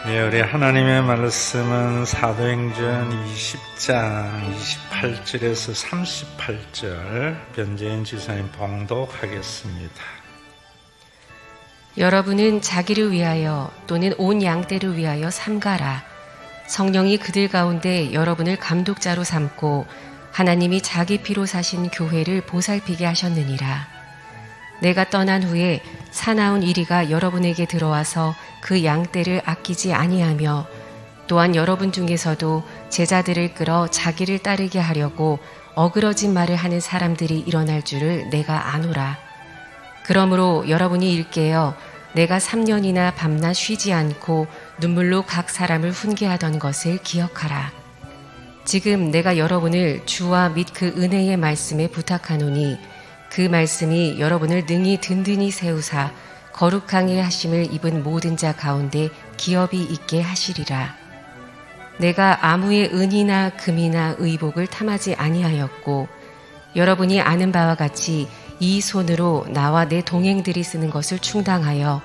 예, 우리 하나님의 말씀은 사도행전 20장 28절에서 38절 변재인 지사님 봉독하겠습니다. 여러분은 자기를 위하여 또는 온 양떼를 위하여 삼가라. 성령이 그들 가운데 여러분을 감독자로 삼고 하나님이 자기 피로 사신 교회를 보살피게 하셨느니라. 내가 떠난 후에 사나운 이리가 여러분에게 들어와서 그 양떼를 아끼지 아니하며 또한 여러분 중에서도 제자들을 끌어 자기를 따르게 하려고 어그러진 말을 하는 사람들이 일어날 줄을 내가 아노라. 그러므로 여러분이 일깨어 내가 3년이나 밤낮 쉬지 않고 눈물로 각 사람을 훈계하던 것을 기억하라. 지금 내가 여러분을 주와 및 그 은혜의 말씀에 부탁하노니 그 말씀이 여러분을 능히 든든히 세우사 거룩하게 하심을 입은 모든 자 가운데 기업이 있게 하시리라. 내가 아무의 은이나 금이나 의복을 탐하지 아니하였고 여러분이 아는 바와 같이 이 손으로 나와 내 동행들이 쓰는 것을 충당하여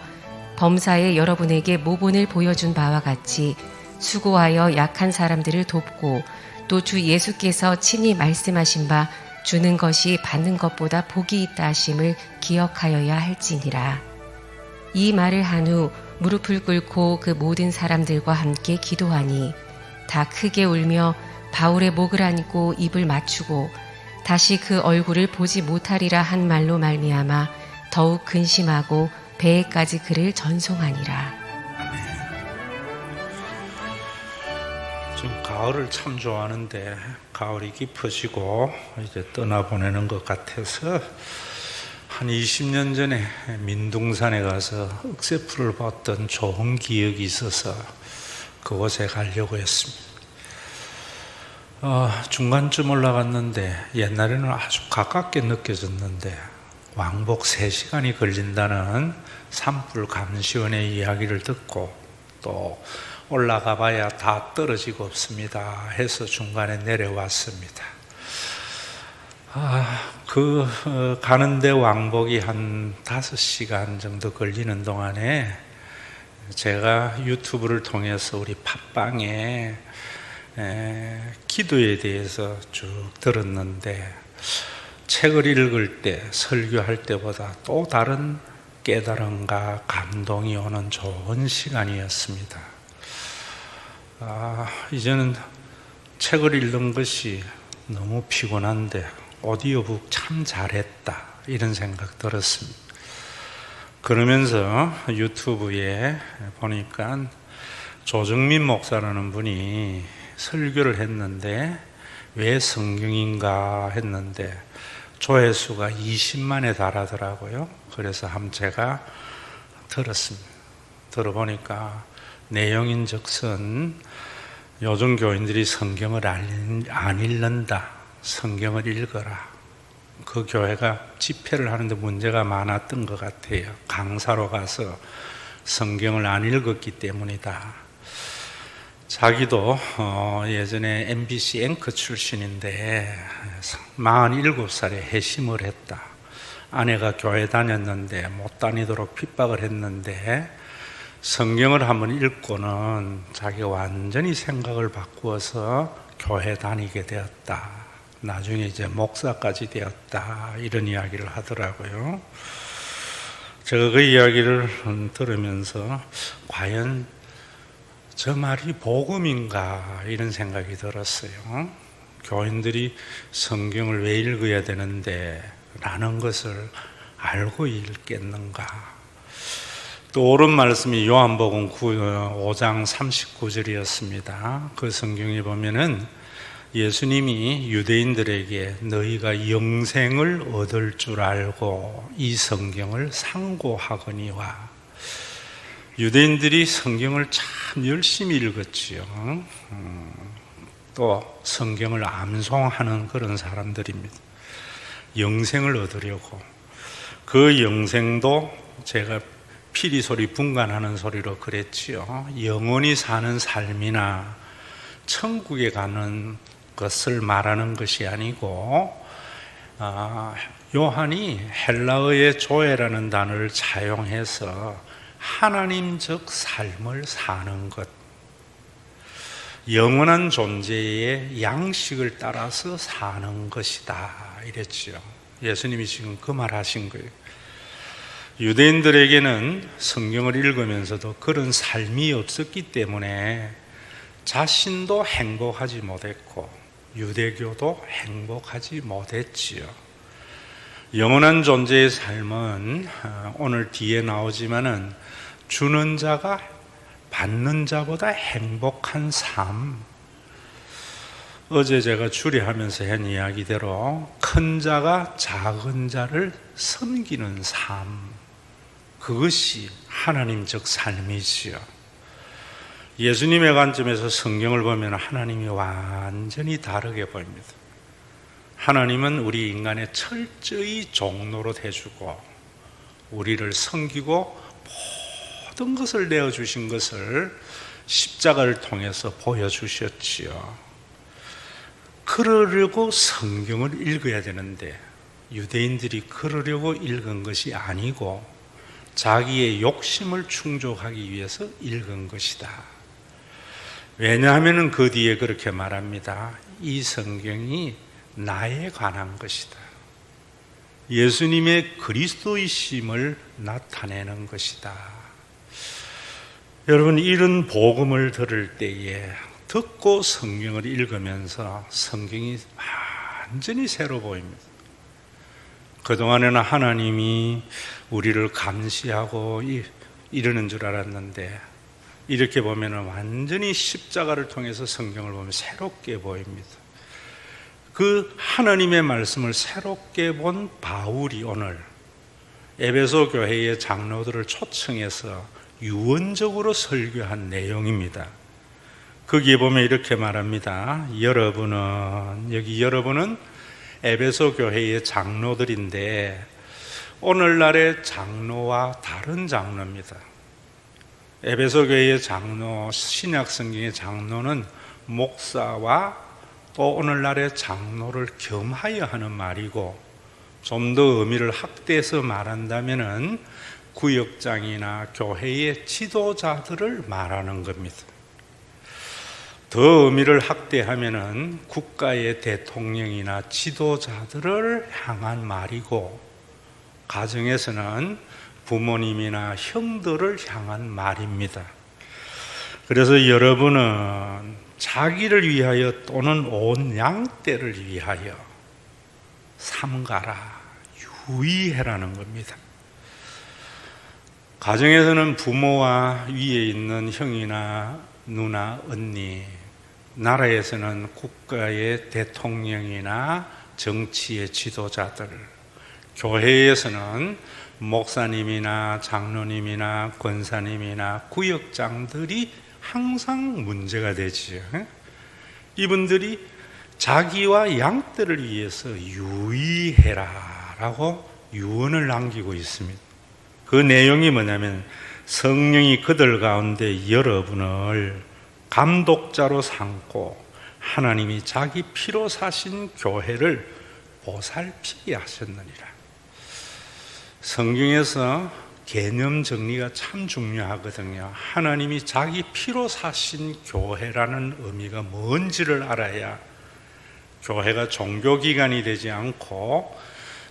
범사에 여러분에게 모본을 보여준 바와 같이 수고하여 약한 사람들을 돕고 또 주 예수께서 친히 말씀하신 바 주는 것이 받는 것보다 복이 있다 하심을 기억하여야 할지니라. 이 말을 한 후 무릎을 꿇고 그 모든 사람들과 함께 기도하니 다 크게 울며 바울의 목을 안고 입을 맞추고 다시 그 얼굴을 보지 못하리라 한 말로 말미암아 더욱 근심하고 배에까지 그를 전송하니라. 좀 가을을 참 좋아하는데 가을이 깊어지고 이제 떠나보내는 것 같아서 한 20년 전에 민둥산에 가서 억새풀을 봤던 좋은 기억이 있어서 그곳에 가려고 했습니다. 중간쯤 올라갔는데 옛날에는 아주 가깝게 느껴졌는데 왕복 3시간이 걸린다는 산불 감시원의 이야기를 듣고 또 올라가 봐야 다 떨어지고 없습니다 해서 중간에 내려왔습니다. 가는데 왕복이 한 5시간 정도 걸리는 동안에 제가 유튜브를 통해서 우리 팟빵에 기도에 대해서 쭉 들었는데 책을 읽을 때, 설교할 때보다 또 다른 깨달음과 감동이 오는 좋은 시간이었습니다. 이제는 책을 읽는 것이 너무 피곤한데 오디오북 참 잘했다 이런 생각 들었습니다. 그러면서 유튜브에 보니까 조정민 목사라는 분이 설교를 했는데 왜 성경인가 했는데 조회수가 20만에 달하더라고요. 그래서 한번 제가 들었습니다. 들어보니까 내용인즉슨 요즘 교인들이 성경을 안 읽는다. 성경을 읽어라. 그 교회가 집회를 하는데 문제가 많았던 것 같아요. 강사로 가서 성경을 안 읽었기 때문이다. 자기도 예전에 MBC 앵커 출신인데 47살에 회심을 했다. 아내가 교회 다녔는데 못 다니도록 핍박을 했는데 성경을 한번 읽고는 자기가 완전히 생각을 바꾸어서 교회 다니게 되었다. 나중에 이제 목사까지 되었다. 이런 이야기를 하더라고요. 제가 그 이야기를 들으면서 과연 저 말이 복음인가 이런 생각이 들었어요. 교인들이 성경을 왜 읽어야 되는데 라는 것을 알고 읽겠는가. 또 옳은 말씀이 요한복음 5장 39절이었습니다. 그 성경에 보면은 예수님이 유대인들에게 너희가 영생을 얻을 줄 알고 이 성경을 상고하거니와. 유대인들이 성경을 참 열심히 읽었지요. 또 성경을 암송하는 그런 사람들입니다. 영생을 얻으려고. 그 영생도 제가 피리 소리 분간하는 소리로 그랬지요. 영원히 사는 삶이나 천국에 가는 것을 말하는 것이 아니고 요한이 헬라어의 조회라는 단어를 차용해서 하나님적 삶을 사는 것, 영원한 존재의 양식을 따라서 사는 것이다 이랬지요. 예수님이 지금 그 말 하신 거예요. 유대인들에게는 성경을 읽으면서도 그런 삶이 없었기 때문에 자신도 행복하지 못했고 유대교도 행복하지 못했지요. 영원한 존재의 삶은 오늘 뒤에 나오지만은 주는 자가 받는 자보다 행복한 삶. 어제 제가 주례하면서 한 이야기대로 큰 자가 작은 자를 섬기는 삶. 그것이 하나님적 삶이지요. 예수님의 관점에서 성경을 보면 하나님이 완전히 다르게 보입니다. 하나님은 우리 인간의 철저히 종로로 대주고 우리를 섬기고 모든 것을 내어주신 것을 십자가를 통해서 보여주셨지요. 그러려고 성경을 읽어야 되는데 유대인들이 그러려고 읽은 것이 아니고 자기의 욕심을 충족하기 위해서 읽은 것이다. 왜냐하면 그 뒤에 그렇게 말합니다. 이 성경이 나에 관한 것이다. 예수님의 그리스도이심을 나타내는 것이다. 여러분, 이런 복음을 들을 때에 듣고 성경을 읽으면서 성경이 완전히 새로 보입니다. 그동안에는 하나님이 우리를 감시하고 이러는 줄 알았는데 이렇게 보면 완전히 십자가를 통해서 성경을 보면 새롭게 보입니다. 그 하나님의 말씀을 새롭게 본 바울이 오늘 에베소 교회의 장로들을 초청해서 유언적으로 설교한 내용입니다. 거기에 보면 이렇게 말합니다. 여러분은 에베소 교회의 장로들인데 오늘날의 장로와 다른 장로입니다. 에베소 교회의 장로, 신약 성경의 장로는 목사와 또 오늘날의 장로를 겸하여 하는 말이고 좀 더 의미를 확대해서 말한다면은 구역장이나 교회의 지도자들을 말하는 겁니다. 더 의미를 확대하면은 국가의 대통령이나 지도자들을 향한 말이고 가정에서는 부모님이나 형들을 향한 말입니다. 그래서 여러분은 자기를 위하여 또는 온 양떼를 위하여 삼가라, 유의해라는 겁니다. 가정에서는 부모와 위에 있는 형이나 누나, 언니, 나라에서는 국가의 대통령이나 정치의 지도자들, 교회에서는 목사님이나 장로님이나 권사님이나 구역장들이 항상 문제가 되지요. 이분들이 자기와 양떼를 위해서 유의해라 라고 유언을 남기고 있습니다. 그 내용이 뭐냐면 성령이 그들 가운데 여러분을 감독자로 삼고 하나님이 자기 피로 사신 교회를 보살피게 하셨느니라. 성경에서 개념 정리가 참 중요하거든요. 하나님이 자기 피로 사신 교회라는 의미가 뭔지를 알아야 교회가 종교기관이 되지 않고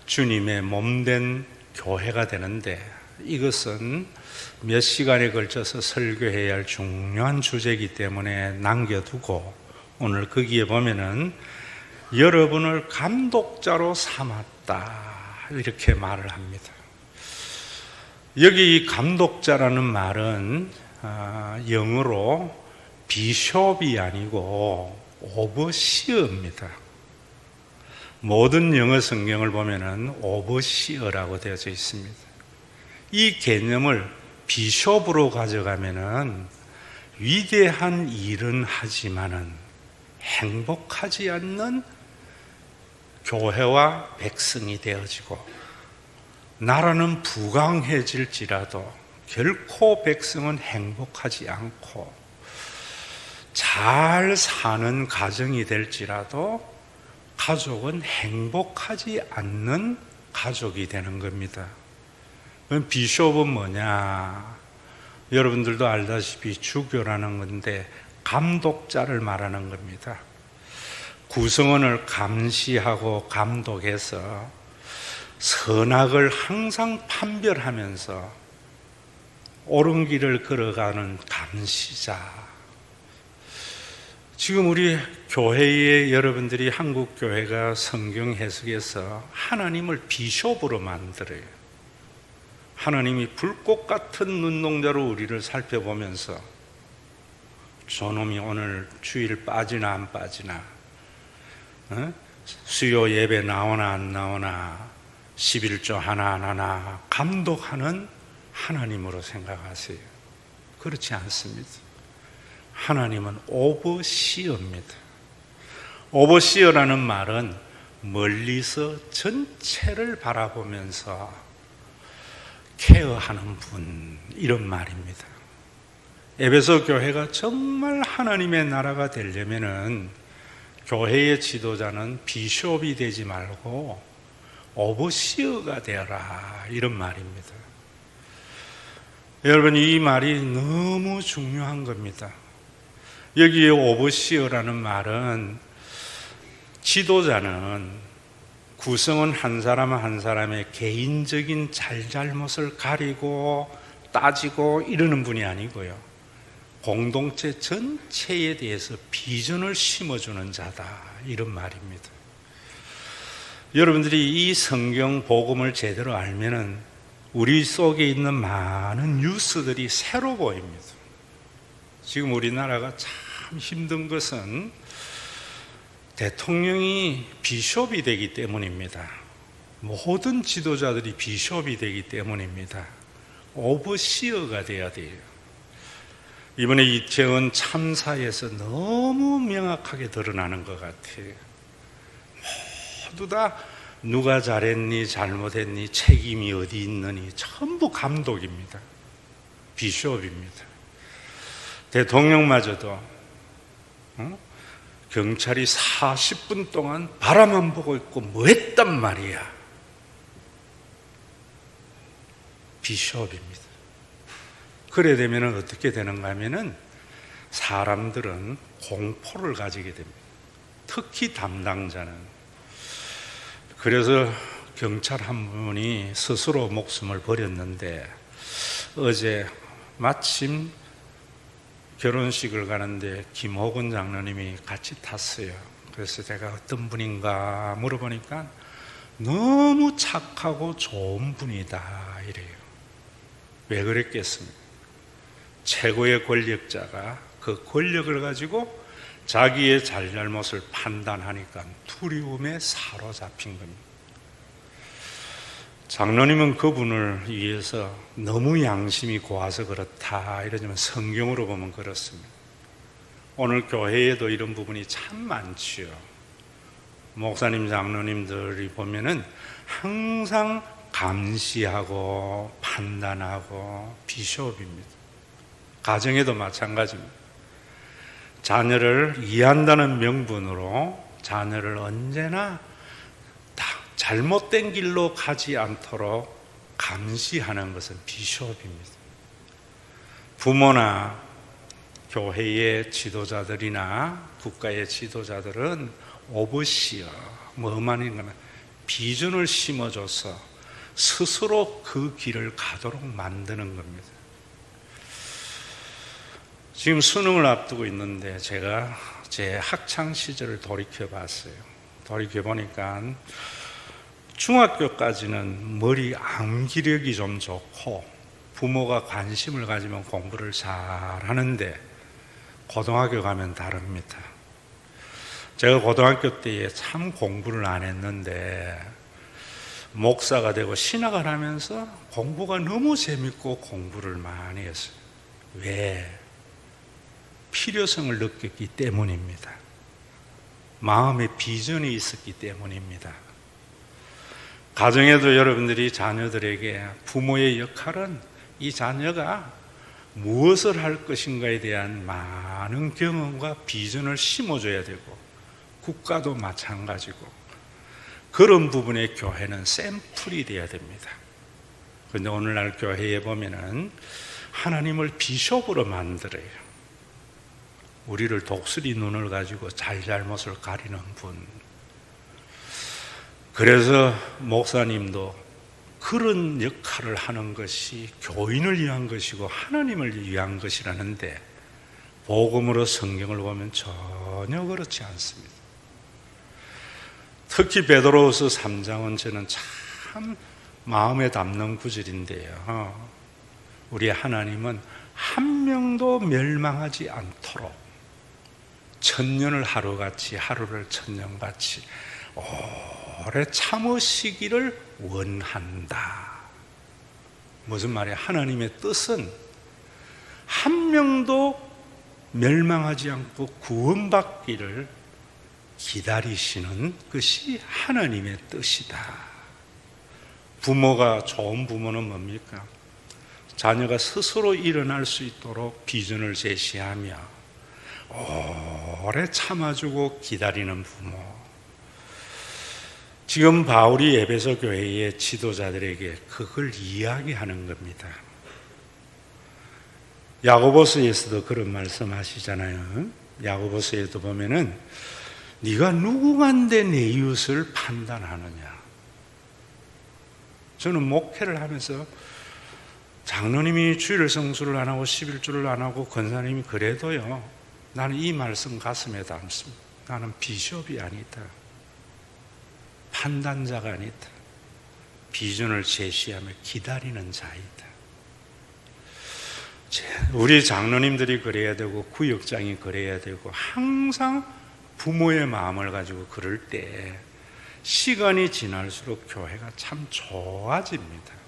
주님의 몸된 교회가 되는데, 이것은 몇 시간에 걸쳐서 설교해야 할 중요한 주제이기 때문에 남겨두고 오늘 거기에 보면은 여러분을 감독자로 삼았다 이렇게 말을 합니다. 여기 이 감독자라는 말은 영어로 비숍이 아니고 오버시어입니다. 모든 영어 성경을 보면은 오버시어라고 되어져 있습니다. 이 개념을 비숍으로 가져가면은 위대한 일은 하지만은 행복하지 않는 교회와 백성이 되어지고 나라는 부강해질지라도 결코 백성은 행복하지 않고 잘 사는 가정이 될지라도 가족은 행복하지 않는 가족이 되는 겁니다. 그럼 비숍은 뭐냐? 여러분들도 알다시피 주교라는 건데 감독자를 말하는 겁니다. 구성원을 감시하고 감독해서 선악을 항상 판별하면서 옳은 길을 걸어가는 감시자. 지금 우리 교회에 여러분들이 한국 교회가 성경 해석에서 하나님을 비숍으로 만들어요. 하나님이 불꽃 같은 눈동자로 우리를 살펴보면서 저놈이 오늘 주일 빠지나 안 빠지나, 수요 예배 나오나 안 나오나, 11조 하나 안 하나 감독하는 하나님으로 생각하세요. 그렇지 않습니다. 하나님은 오버시어입니다. 오버시어라는 말은 멀리서 전체를 바라보면서 케어하는 분, 이런 말입니다. 에베소 교회가 정말 하나님의 나라가 되려면은 교회의 지도자는 비숍이 되지 말고 오버시어가 되어라, 이런 말입니다. 여러분, 이 말이 너무 중요한 겁니다. 여기에 오버시어라는 말은 지도자는 구성원 한 사람 한 사람의 개인적인 잘잘못을 가리고 따지고 이러는 분이 아니고요, 공동체 전체에 대해서 비전을 심어주는 자다, 이런 말입니다. 여러분들이 이 성경 복음을 제대로 알면은 우리 속에 있는 많은 뉴스들이 새로 보입니다. 지금 우리나라가 참 힘든 것은 대통령이 비숍이 되기 때문입니다. 모든 지도자들이 비숍이 되기 때문입니다. 오버시어가 돼야 돼요. 이번에 이태원 참사에서 너무 명확하게 드러나는 것 같아요. 모두 다 누가 잘했니 잘못했니 책임이 어디 있느니 전부 감독입니다. 비숍입니다. 대통령마저도 경찰이 40분 동안 바라만 보고 있고 뭐 했단 말이야. 비숍입니다. 그래 되면 어떻게 되는가 하면은 사람들은 공포를 가지게 됩니다. 특히 담당자는. 그래서 경찰 한 분이 스스로 목숨을 버렸는데, 어제 마침 결혼식을 가는데 김호근 장로님이 같이 탔어요. 그래서 제가 어떤 분인가 물어보니까 너무 착하고 좋은 분이다, 이래요. 왜 그랬겠습니까? 최고의 권력자가 그 권력을 가지고 자기의 잘잘못을 판단하니까 두려움에 사로잡힌 겁니다. 장로님은 그분을 위해서 너무 양심이 고와서 그렇다, 이러지만 성경으로 보면 그렇습니다. 오늘 교회에도 이런 부분이 참 많지요. 목사님, 장로님들이 보면은 항상 감시하고 판단하고 비숍입니다. 가정에도 마찬가지입니다. 자녀를 이해한다는 명분으로 자녀를 언제나 다 잘못된 길로 가지 않도록 감시하는 것은 비숍입니다. 부모나 교회의 지도자들이나 국가의 지도자들은 오버시어, 뭐만 하면 비전을 심어줘서 스스로 그 길을 가도록 만드는 겁니다. 지금 수능을 앞두고 있는데 제가 제 학창 시절을 돌이켜봤어요. 돌이켜보니까 중학교까지는 머리 암기력이 좀 좋고 부모가 관심을 가지면 공부를 잘 하는데 고등학교 가면 다릅니다. 제가 고등학교 때에 참 공부를 안 했는데 목사가 되고 신학을 하면서 공부가 너무 재밌고 공부를 많이 했어요. 왜? 필요성을 느꼈기 때문입니다. 마음에 비전이 있었기 때문입니다. 가정에도 여러분들이 자녀들에게 부모의 역할은 이 자녀가 무엇을 할 것인가에 대한 많은 경험과 비전을 심어줘야 되고, 국가도 마찬가지고, 그런 부분에 교회는 샘플이 돼야 됩니다. 그런데 오늘날 교회에 보면은 하나님을 비숍으로 만들어요. 우리를 독수리 눈을 가지고 잘잘못을 가리는 분. 그래서 목사님도 그런 역할을 하는 것이 교인을 위한 것이고 하나님을 위한 것이라는데, 복음으로 성경을 보면 전혀 그렇지 않습니다. 특히 베드로후서 3장은 저는 참 마음에 담는 구절인데요. 우리 하나님은 한 명도 멸망하지 않도록 천년을 하루같이, 하루를 천년같이 오래 참으시기를 원한다. 무슨 말이야? 하나님의 뜻은 한 명도 멸망하지 않고 구원받기를 기다리시는 것이 하나님의 뜻이다. 부모가, 좋은 부모는 뭡니까? 자녀가 스스로 일어날 수 있도록 비전을 제시하며 오래 참아주고 기다리는 부모. 지금 바울이 에베소 교회의 지도자들에게 그걸 이야기하는 겁니다. 야고보서에서도 그런 말씀하시잖아요. 야고보서에도 보면은 네가 누구간데 내 이웃을 판단하느냐. 저는 목회를 하면서 장로님이 주일 성수를 안 하고 11주를 안 하고 권사님이 그래도요, 나는 이 말씀 가슴에 담습니다. 나는 비숍이 아니다. 판단자가 아니다. 비전을 제시하며 기다리는 자이다. 우리 장로님들이 그래야 되고 구역장이 그래야 되고, 항상 부모의 마음을 가지고 그럴 때 시간이 지날수록 교회가 참 좋아집니다.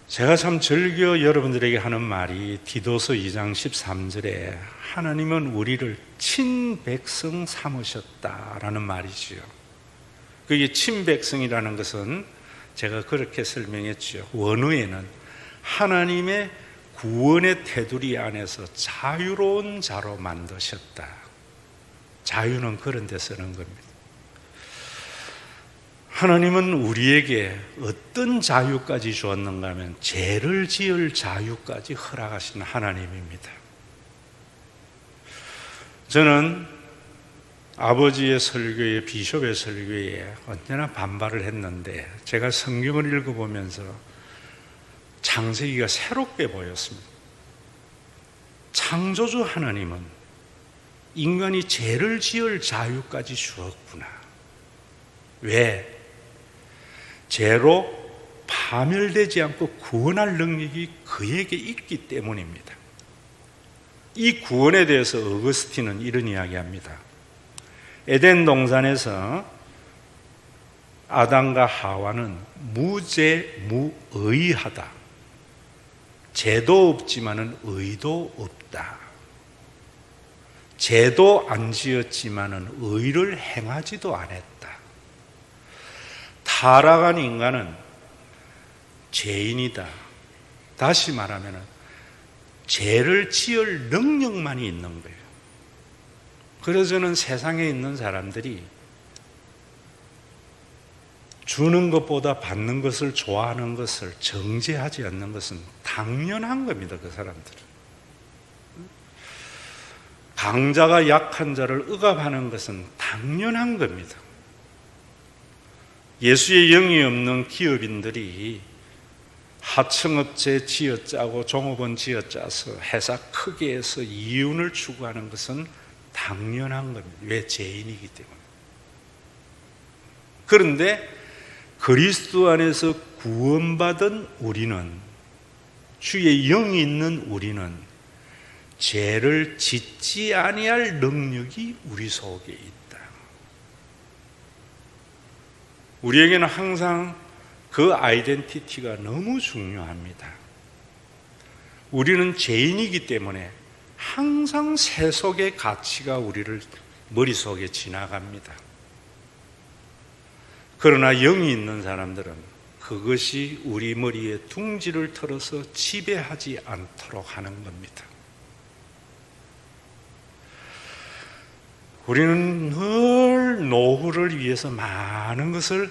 제가 참 즐겨 여러분들에게 하는 말이 디도서 2장 13절에 하나님은 우리를 친백성 삼으셨다라는 말이지요. 그게 친백성이라는 것은 제가 그렇게 설명했죠. 원어에는 하나님의 구원의 테두리 안에서 자유로운 자로 만드셨다. 자유는 그런 데 쓰는 겁니다. 하나님은 우리에게 어떤 자유까지 주었는가 하면 죄를 지을 자유까지 허락하신 하나님입니다. 저는 아버지의 설교에, 비숍의 설교에 언제나 반발을 했는데, 제가 성경을 읽어보면서 창세기가 새롭게 보였습니다. 창조주 하나님은 인간이 죄를 지을 자유까지 주었구나. 왜? 죄로 파멸되지 않고 구원할 능력이 그에게 있기 때문입니다. 이 구원에 대해서 어거스틴은 이런 이야기합니다. 에덴 동산에서 아담과 하와는 무죄무의하다. 죄도 없지만은 의도 없다. 죄도 안 지었지만은 의를 행하지도 않았다. 타락한 인간은 죄인이다. 다시 말하면 죄를 지을 능력만이 있는 거예요. 그래서 저는 세상에 있는 사람들이 주는 것보다 받는 것을 좋아하는 것을 정죄하지 않는 것은 당연한 겁니다. 그 사람들은. 강자가 약한 자를 억압하는 것은 당연한 겁니다. 예수의 영이 없는 기업인들이 하청업체 지어짜고 종업원 지어짜서 회사 크게 해서 이윤을 추구하는 것은 당연한 겁니다. 왜? 죄인이기 때문에. 그런데 그리스도 안에서 구원받은 우리는, 주의 영이 있는 우리는 죄를 짓지 아니할 능력이 우리 속에 있다. 우리에게는 항상 그 아이덴티티가 너무 중요합니다. 우리는 죄인이기 때문에 항상 세속의 가치가 우리를 머릿속에 지나갑니다. 그러나 영이 있는 사람들은 그것이 우리 머리에 둥지를 틀어서 지배하지 않도록 하는 겁니다. 우리는 늘 노후를 위해서 많은 것을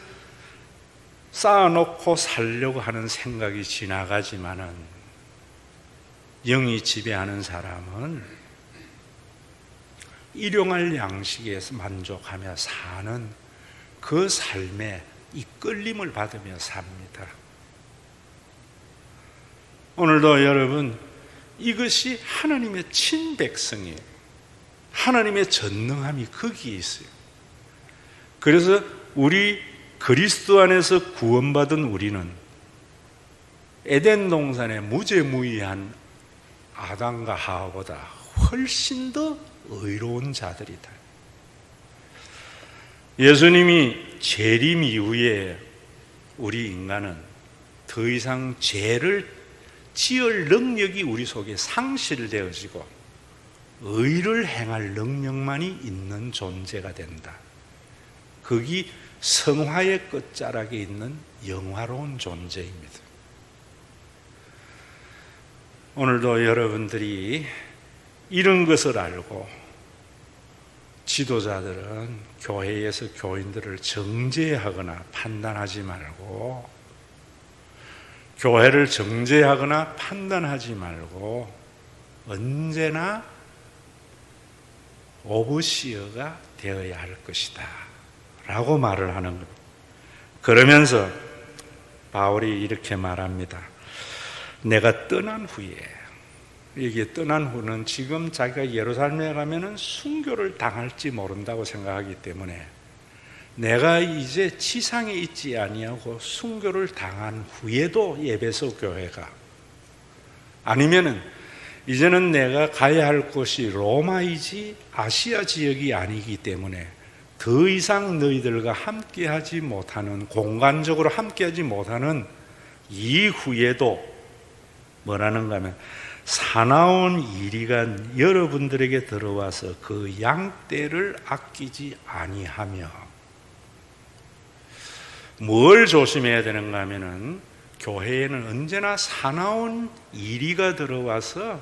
쌓아놓고 살려고 하는 생각이 지나가지만은 영이 지배하는 사람은 일용할 양식에서 만족하며 사는 그 삶에 이끌림을 받으며 삽니다. 오늘도 여러분, 이것이 하나님의 친백성이에요. 하나님의 전능함이 거기에 있어요. 그래서 우리 그리스도 안에서 구원받은 우리는 에덴 동산의 무죄무이한 아담과 하와보다 훨씬 더 의로운 자들이다. 예수님이 재림 이후에 우리 인간은 더 이상 죄를 지을 능력이 우리 속에 상실되어지고 의를 행할 능력만이 있는 존재가 된다. 거기 성화의 끝자락에 있는 영화로운 존재입니다. 오늘도 여러분들이 이런 것을 알고 지도자들은 교회에서 교인들을 정죄하거나 판단하지 말고, 교회를 정죄하거나 판단하지 말고 언제나 오버시어가 되어야 할 것이다 라고 말을 하는 겁니다. 그러면서 바울이 이렇게 말합니다. 내가 떠난 후에, 이게 떠난 후는 지금 자기가 예루살렘에 가면은 순교를 당할지 모른다고 생각하기 때문에 내가 이제 지상에 있지 아니하고 순교를 당한 후에도 에베소 교회가, 아니면은 이제는 내가 가야 할 곳이 로마이지 아시아 지역이 아니기 때문에 더 이상 너희들과 함께하지 못하는, 공간적으로 함께하지 못하는 이후에도 뭐라는가 하면 사나운 이리가 여러분들에게 들어와서 그 양떼를 아끼지 아니하며, 뭘 조심해야 되는가 하면은 교회에는 언제나 사나운 이리가 들어와서,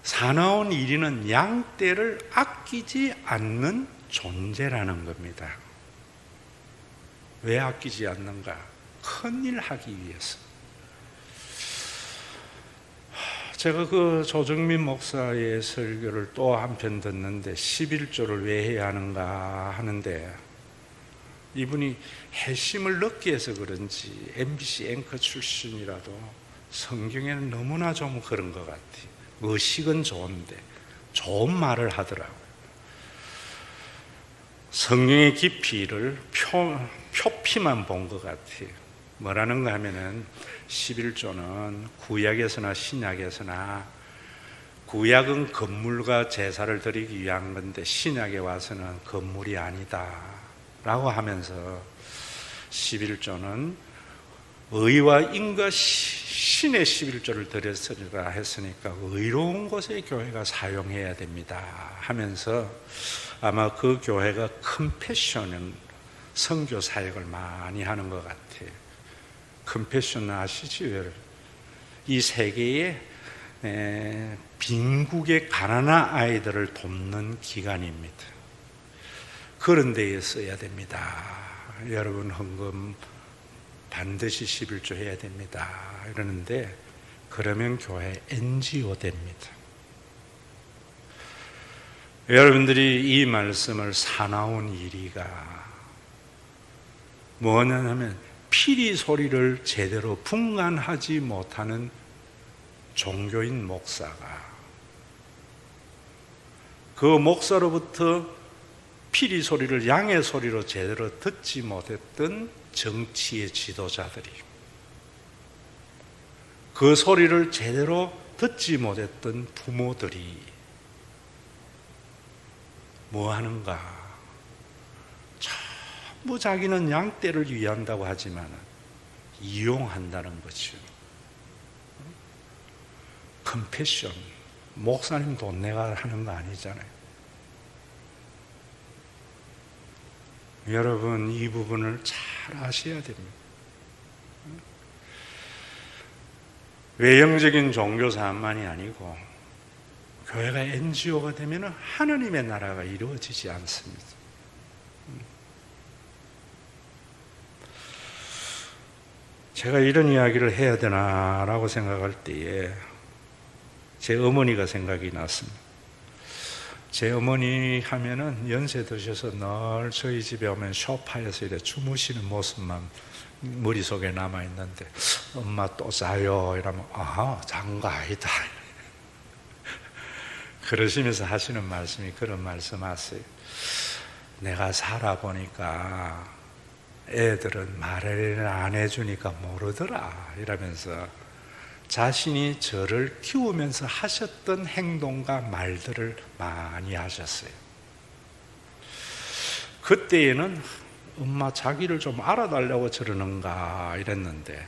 사나운 이리는 양떼를 아끼지 않는 존재라는 겁니다. 왜 아끼지 않는가? 큰일 하기 위해서. 제가 그 조정민 목사의 설교를 또 한편 듣는데 11조를 왜 해야 하는가 하는데, 이분이 핵심을 넣기 해서 그런지 MBC 앵커 출신이라도 성경에는 너무나 좀 그런 것 같아요. 의식은 좋은데 좋은 말을 하더라고요. 성경의 깊이를 표피만 본 것 같아요. 뭐라는가 하면은 11조는 구약에서나 신약에서나, 구약은 건물과 제사를 드리기 위한 건데 신약에 와서는 건물이 아니다 라고 하면서 11조는 의와 인과 신의 11조를 드렸으리라 했으니까 의로운 곳에 교회가 사용해야 됩니다 하면서, 아마 그 교회가 컴패션 선교 사역을 많이 하는 것 같아요. 컴패션 아시죠? 이 세계의 빈국의 가난한 아이들을 돕는 기관입니다. 그런 데에 써야 됩니다. 여러분 헌금 반드시 11조 해야 됩니다 이러는데, 그러면 교회 NGO 됩니다. 여러분들이 이 말씀을 사나운 이리가 뭐냐면 피리 소리를 제대로 분간하지 못하는 종교인 목사가, 그 목사로부터 피리 소리를 양의 소리로 제대로 듣지 못했던 정치의 지도자들이, 그 소리를 제대로 듣지 못했던 부모들이 뭐 하는가? 전부 자기는 양떼를 위한다고 하지만 이용한다는 거죠. 컴패션, 목사님 돈 내가 하는 거 아니잖아요. 여러분, 이 부분을 잘 아셔야 됩니다. 외형적인 종교사만이 아니고 교회가 NGO가 되면 하나님의 나라가 이루어지지 않습니다. 제가 이런 이야기를 해야 되나라고 생각할 때에 제 어머니가 생각이 났습니다. 제 어머니 하면은 연세 드셔서 늘 저희 집에 오면 소파에서 이렇게 주무시는 모습만 머릿속에 남아있는데, 엄마 또 자요? 이러면, 아하, 잔 거 아니다. 그러시면서 하시는 말씀이 그런 말씀 하세요. 내가 살아보니까 애들은 말을 안 해주니까 모르더라. 이러면서 자신이 저를 키우면서 하셨던 행동과 말들을 많이 하셨어요. 그때에는 엄마 자기를 좀 알아달라고 저러는가 이랬는데,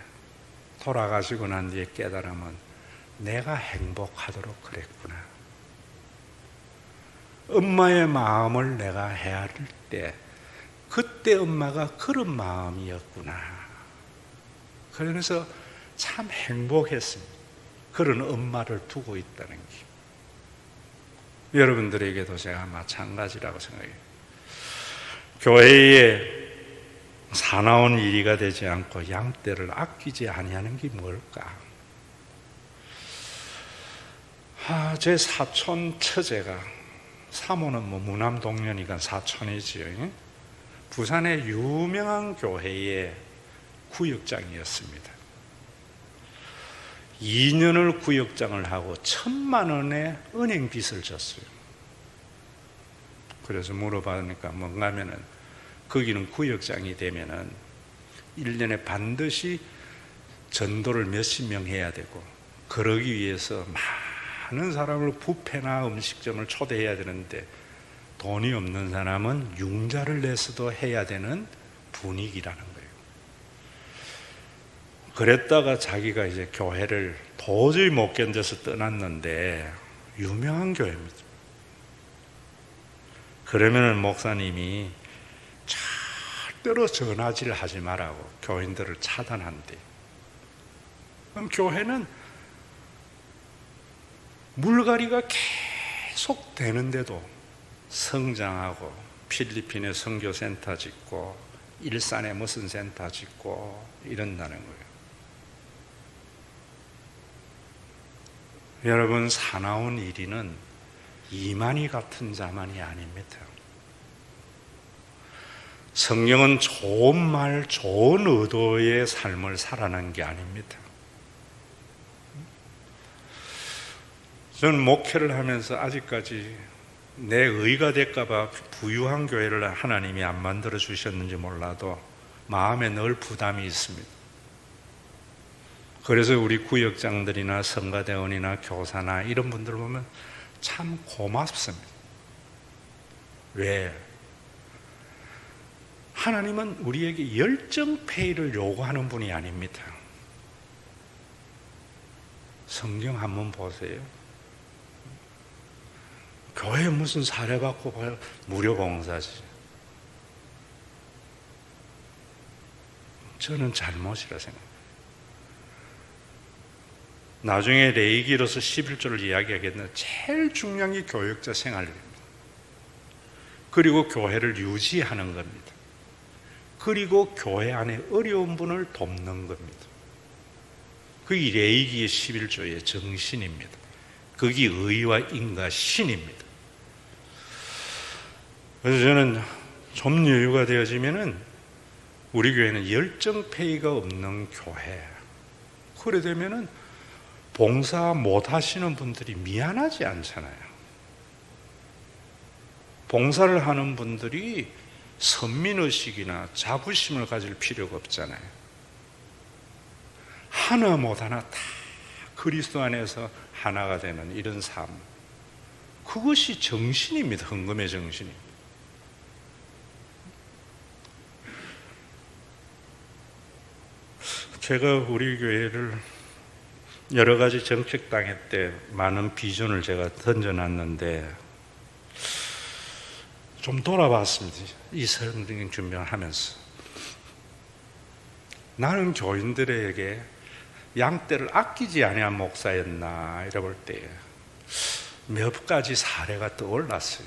돌아가시고 난 뒤에 깨달으면 내가 행복하도록 그랬구나. 엄마의 마음을 내가 헤아릴 때 그때 엄마가 그런 마음이었구나. 그러면서 참 행복했습니다. 그런 엄마를 두고 있다는 게. 여러분들에게도 제가 마찬가지라고 생각해요. 교회에 사나운 일이가 되지 않고 양떼를 아끼지 아니하는 게 뭘까? 제 사촌 처제가, 사모는 무남 동년이니까 사촌이지요. 부산의 유명한 교회의 구역장이었습니다. 2년을 구역장을 하고 1,000만 원의 은행 빚을 졌어요. 그래서 물어보니까 뭔가 하면은 거기는 구역장이 되면은 1년에 반드시 전도를 몇십 명 해야 되고, 그러기 위해서 많은 사람을 뷔페나 음식점을 초대해야 되는데 돈이 없는 사람은 융자를 내서도 해야 되는 분위기라는 거예요. 그랬다가 자기가 이제 교회를 도저히 못 견뎌서 떠났는데, 유명한 교회입니다. 그러면은 목사님이 절대로 전화질 하지 말라고 교인들을 차단한대. 그럼 교회는 물갈이가 계속 되는데도 성장하고, 필리핀에 선교센터 짓고 일산에 무슨 센터 짓고 이런다는 거예요. 여러분, 사나운 일이는 이만희 같은 자만이 아닙니다. 성경은 좋은 말, 좋은 의도의 삶을 살아낸 게 아닙니다. 저는 목회를 하면서 아직까지 내 의가 될까봐 부유한 교회를 하나님이 안 만들어 주셨는지 몰라도 마음에 늘 부담이 있습니다. 그래서 우리 구역장들이나 성가대원이나 교사나 이런 분들 보면 참 고맙습니다. 왜? 하나님은 우리에게 열정페이를 요구하는 분이 아닙니다. 성경 한번 보세요. 교회 무슨 사례받고 봐요? 무료 봉사지. 저는 잘못이라 생각합니다. 나중에 레위기로서 11조를 이야기하겠는데 제일 중요한 게 교역자 생활입니다. 그리고 교회를 유지하는 겁니다. 그리고 교회 안에 어려운 분을 돕는 겁니다. 그게 레위기의 11조의 정신입니다. 그게 의와 인과 신입니다. 그래서 저는 좀 여유가 되어지면은 우리 교회는 열정페이가 없는 교회, 그래 되면은 봉사 못 하시는 분들이 미안하지 않잖아요. 봉사를 하는 분들이 선민의식이나 자부심을 가질 필요가 없잖아요. 하나 못 하나 다 그리스도 안에서 하나가 되는 이런 삶, 그것이 정신입니다. 헌금의 정신입니다. 제가 우리 교회를 여러 가지 정책 당회 때 많은 비전을 제가 던져놨는데 좀 돌아봤습니다. 이 성경 준비를 하면서 나는 교인들에게 양떼를 아끼지 아니한 목사였나 이래볼 때 몇 가지 사례가 떠올랐어요.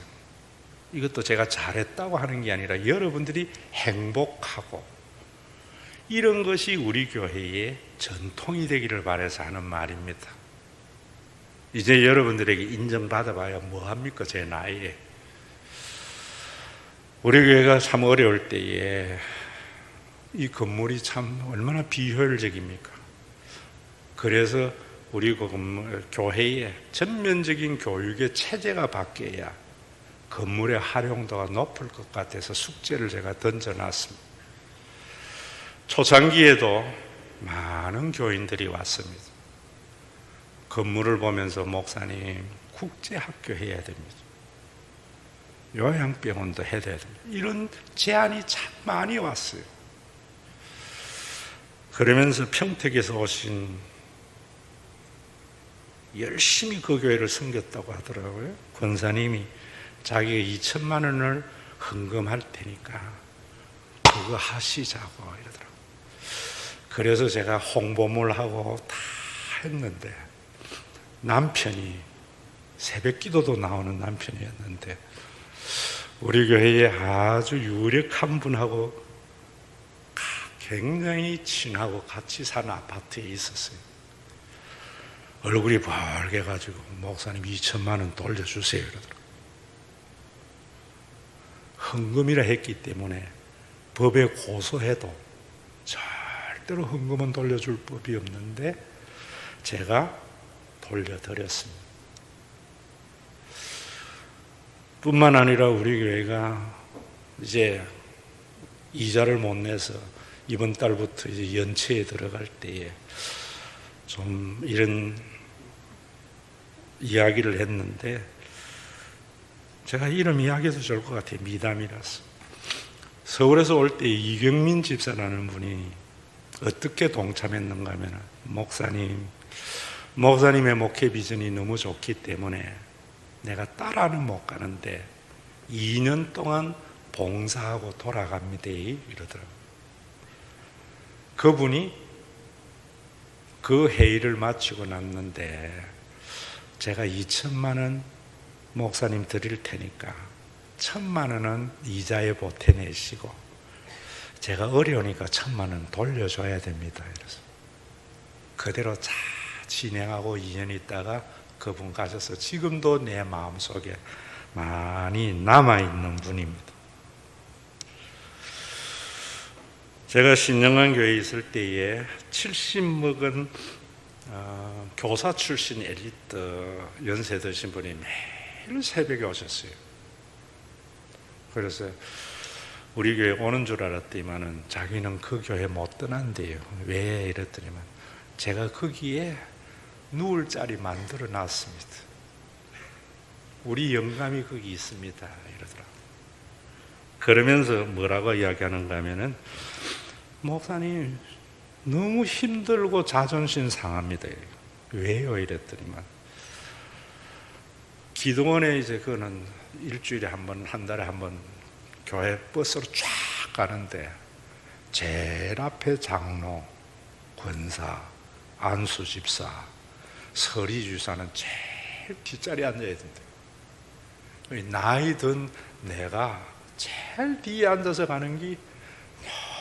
이것도 제가 잘했다고 하는 게 아니라 여러분들이 행복하고 이런 것이 우리 교회의 전통이 되기를 바라서 하는 말입니다. 이제 여러분들에게 인정받아봐야 뭐합니까? 제 나이에. 우리 교회가 참 어려울 때에 이 건물이 참 얼마나 비효율적입니까? 그래서 우리 교회에 전면적인 교육의 체제가 바뀌어야 건물의 활용도가 높을 것 같아서 숙제를 제가 던져놨습니다. 초창기에도 많은 교인들이 왔습니다. 건물을 보면서 목사님 국제학교 해야 됩니다. 요양병원도 해야 됩니다. 이런 제안이 참 많이 왔어요. 그러면서 평택에서 오신 열심히 그 교회를 섬겼다고 하더라고요. 권사님이 자기가 2천만 원을 헌금할 테니까 그거 하시자고 이러더라고요. 그래서 제가 홍보물하고 다 했는데 남편이 새벽 기도도 나오는 남편이었는데 우리 교회에 아주 유력한 분하고 굉장히 친하고 같이 사는 아파트에 있었어요. 얼굴이 벌게 가지고 목사님 2천만 원 돌려주세요 그러더라고요. 헌금이라 했기 때문에 법에 고소해도 절대로 헌금은 돌려줄 법이 없는데 제가 돌려드렸습니다. 뿐만 아니라 우리 교회가 이제 이자를 못 내서 이번 달부터 이제 연체에 들어갈 때에 좀 이런 이야기를 했는데 제가 이름 이야기해도 좋을 것 같아요. 미담이라서. 서울에서 올 때 이경민 집사라는 분이 어떻게 동참했는가 하면 목사님의 목회 비전이 너무 좋기 때문에 내가 따라는 못 가는데 2년 동안 봉사하고 돌아갑니다 이러더라고요. 그분이 그 회의를 마치고 났는데 제가 2천만 원 목사님 드릴 테니까 1,000만 원은 이자에 보태내시고 제가 어려우니까 1,000만 원 돌려줘야 됩니다. 이래서 그대로 잘 진행하고 2년 있다가 그분 가셔서 지금도 내 마음속에 많이 남아있는 분입니다. 제가 신영한 교회에 있을 때에 70 먹은 교사 출신 엘리트 연세 드신 분이 매일 새벽에 오셨어요. 그래서 우리 교회 오는 줄 알았더니만은 자기는 그 교회 못 떠난대요. 왜 이랬더니만 제가 거기에 누울 자리 만들어 놨습니다. 우리 영감이 거기 있습니다. 이러더라고요. 그러면서 뭐라고 이야기하는가 하면은 목사님 너무 힘들고 자존심 상합니다. 왜요? 이랬더니만 기도원에 이제 그거는 일주일에 한 번, 한 달에 한 번 교회 버스로 쫙 가는데 제일 앞에 장로, 권사, 안수 집사, 서리 주사는 제일 뒷자리에 앉아야 된대요. 나이 든 내가 제일 뒤에 앉아서 가는 게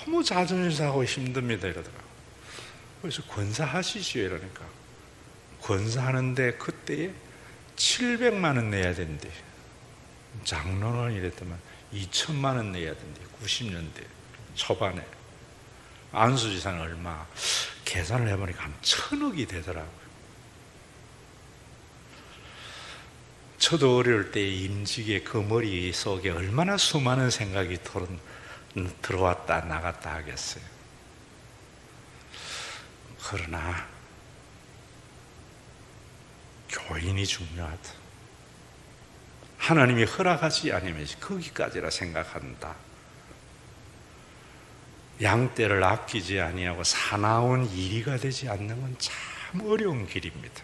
너무 자존심 상하고 힘듭니다 이러더라고요. 그래서 권사하시지요 이러니까 권사하는데 그때에 700만 원 내야 된대. 장로는 이랬더만 2천만 원 내야 된대. 90년대 초반에. 안수지사는 얼마? 계산을 해보니까 한 1,000억이 되더라고요. 저도 어릴 때 임직의 그 머리 속에 얼마나 수많은 생각이 들어왔다 나갔다 하겠어요. 그러나 교인이 중요하다. 하나님이 허락하지 않으면 거기까지라 생각한다. 양떼를 아끼지 아니하고 사나운 이리가 되지 않는 건 참 어려운 길입니다.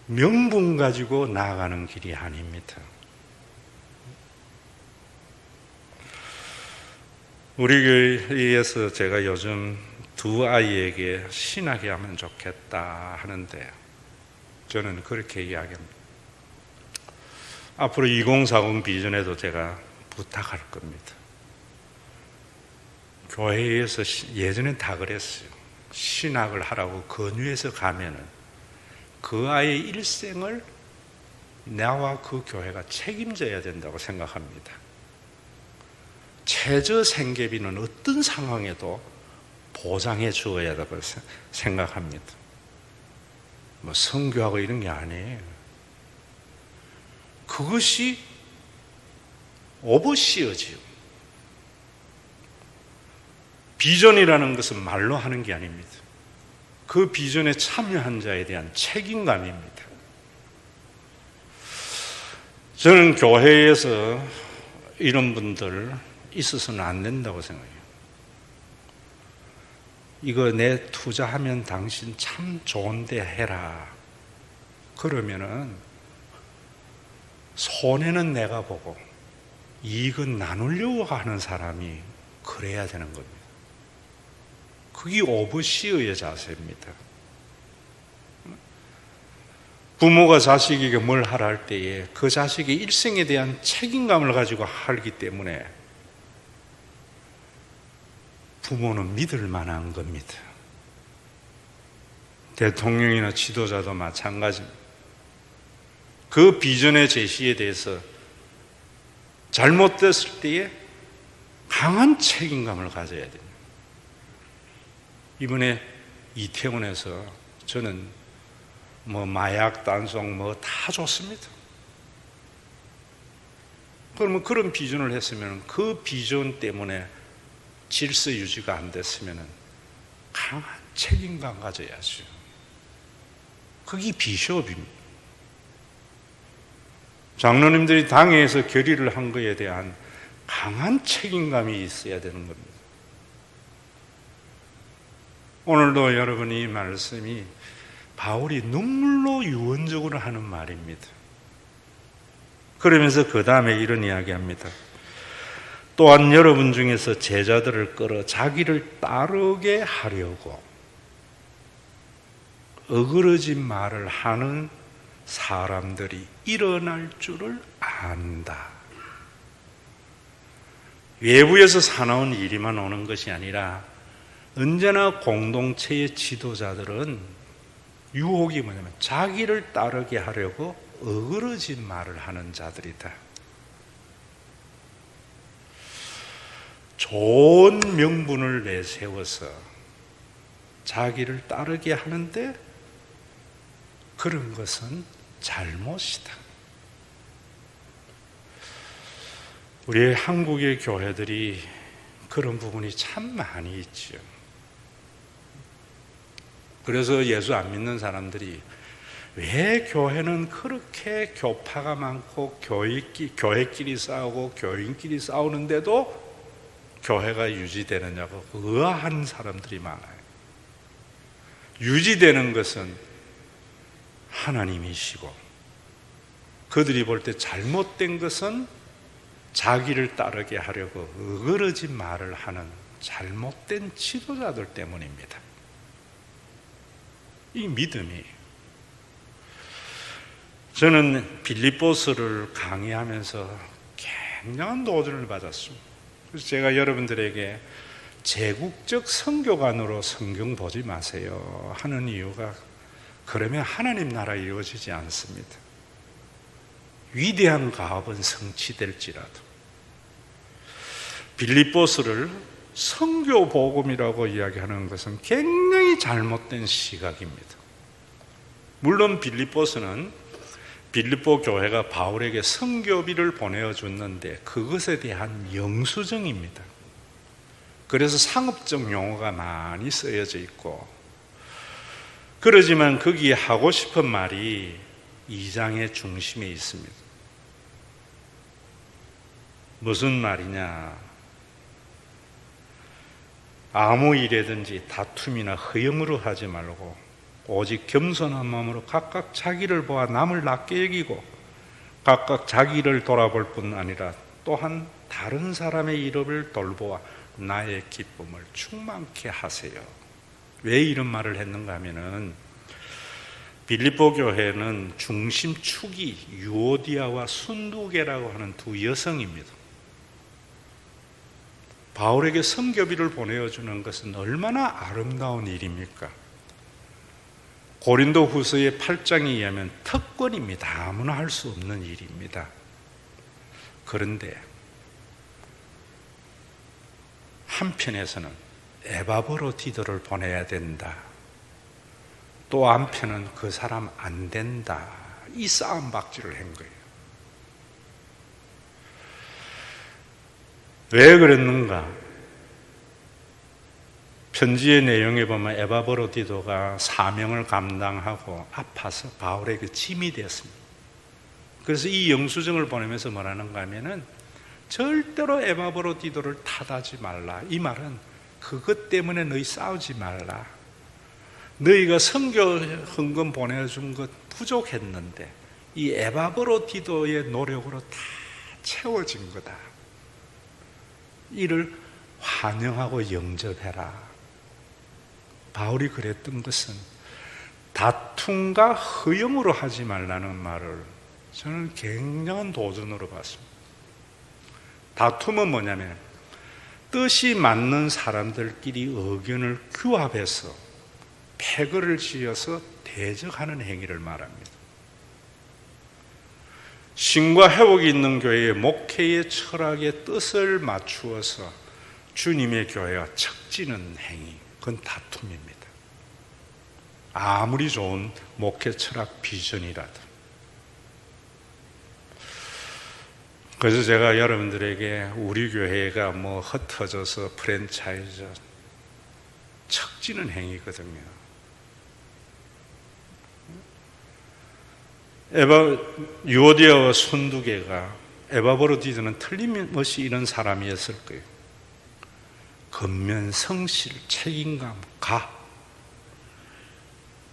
명분 가지고 나아가는 길이 아닙니다. 우리 교회에서 제가 요즘 두 아이에게 신학이 하면 좋겠다 하는데 저는 그렇게 이야기합니다. 앞으로 2040 비전에도 제가 부탁할 겁니다. 교회에서 예전엔 다 그랬어요. 신학을 하라고 권유해서 가면은 그 아이의 일생을 나와 그 교회가 책임져야 된다고 생각합니다. 최저 생계비는 어떤 상황에도 보장해 주어야 된다고 생각합니다. 뭐 선교하고 이런 게 아니에요. 그것이 오버시어지요. 비전이라는 것은 말로 하는 게 아닙니다. 그 비전에 참여한 자에 대한 책임감입니다. 저는 교회에서 이런 분들 있어서는 안 된다고 생각해요. 이거 내 투자하면 당신 참 좋은데 해라. 그러면은 손해는 내가 보고 이익은 나누려고 하는 사람이 그래야 되는 겁니다. 그게 오버시어의 자세입니다. 부모가 자식에게 뭘 하라 할 때에 그 자식의 일생에 대한 책임감을 가지고 하기 때문에 부모는 믿을 만한 겁니다. 대통령이나 지도자도 마찬가지입니다. 그 비전의 제시에 대해서 잘못됐을 때에 강한 책임감을 가져야 됩니다. 이번에 이태원에서 저는 뭐 마약 단속 뭐 다 좋습니다. 그러면 그런 비전을 했으면 그 비전 때문에 질서 유지가 안 됐으면 강한 책임감 가져야죠. 그게 비숍입니다. 장로님들이 당회에서 결의를 한 것에 대한 강한 책임감이 있어야 되는 겁니다. 오늘도 여러분이 이 말씀이 바울이 눈물로 유언적으로 하는 말입니다. 그러면서 그 다음에 이런 이야기합니다. 또한 여러분 중에서 제자들을 끌어 자기를 따르게 하려고 어그러진 말을 하는 사람들이 일어날 줄을 안다. 외부에서 사나운 일이만 오는 것이 아니라 언제나 공동체의 지도자들은 유혹이 뭐냐면 자기를 따르게 하려고 어그러진 말을 하는 자들이다. 좋은 명분을 내세워서 자기를 따르게 하는데 그런 것은 잘못이다. 우리 한국의 교회들이 그런 부분이 참 많이 있죠. 그래서 예수 안 믿는 사람들이 왜 교회는 그렇게 교파가 많고 교회끼리 싸우고 교인끼리 싸우는데도 교회가 유지되느냐고 의아한 사람들이 많아요. 유지되는 것은 하나님이시고 그들이 볼 때 잘못된 것은 자기를 따르게 하려고 어그러진 말을 하는 잘못된 지도자들 때문입니다. 이 믿음이 저는 빌립보서를 강의하면서 굉장한 도전을 받았습니다. 그래서 제가 여러분들에게 제국적 선교관으로 성경 보지 마세요 하는 이유가 그러면 하나님 나라 이루어지지 않습니다. 위대한 가업은 성취될지라도 빌립보서를 선교 복음이라고 이야기하는 것은 굉장히 잘못된 시각입니다. 물론 빌립보서는 빌립보 교회가 바울에게 선교비를 보내어줬는데 그것에 대한 영수증입니다. 그래서 상업적 용어가 많이 쓰여져 있고 그러지만 거기에 하고 싶은 말이 2장의 중심에 있습니다. 무슨 말이냐? 아무 일에든지 다툼이나 허영으로 하지 말고 오직 겸손한 마음으로 각각 자기를 보아 남을 낮게 여기고 각각 자기를 돌아볼 뿐 아니라 또한 다른 사람의 일업을 돌보아 나의 기쁨을 충만케 하세요. 왜 이런 말을 했는가 하면은 빌립보 교회는 중심축이 유오디아와 순두계라고 하는 두 여성입니다. 바울에게 성교비를 보내어주는 것은 얼마나 아름다운 일입니까? 고린도 후서의 8장에 의하면 특권입니다. 아무나 할 수 없는 일입니다. 그런데 한편에서는 에바브로디도를 보내야 된다. 또 한편은 그 사람 안 된다. 이 싸움박질을 한 거예요. 왜 그랬는가? 편지의 내용에 보면 에바브로디도가 사명을 감당하고 아파서 바울에게 짐이 되었습니다. 그래서 이 영수증을 보내면서 뭐라는가 하면은 절대로 에바브로디도를 탓하지 말라. 이 말은 그것 때문에 너희 싸우지 말라. 너희가 선교 헌금 보내준 것 부족했는데 이 에바브로디도의 노력으로 다 채워진 거다. 이를 환영하고 영접해라. 바울이 그랬던 것은 다툼과 허영으로 하지 말라는 말을 저는 굉장한 도전으로 봤습니다. 다툼은 뭐냐면 뜻이 맞는 사람들끼리 의견을 규합해서 패거를 지어서 대적하는 행위를 말합니다. 신과 회복이 있는 교회의 목회의 철학의 뜻을 맞추어서 주님의 교회와 척지는 행위, 그건 다툼입니다. 아무리 좋은 목회 철학 비전이라도. 그래서 제가 여러분들에게 우리 교회가 뭐 흩어져서 프랜차이즈 척지는 행위거든요. 유오디아와 순두개가 에바브로디도는 틀림없이 이런 사람이었을 거예요. 근면, 성실, 책임감,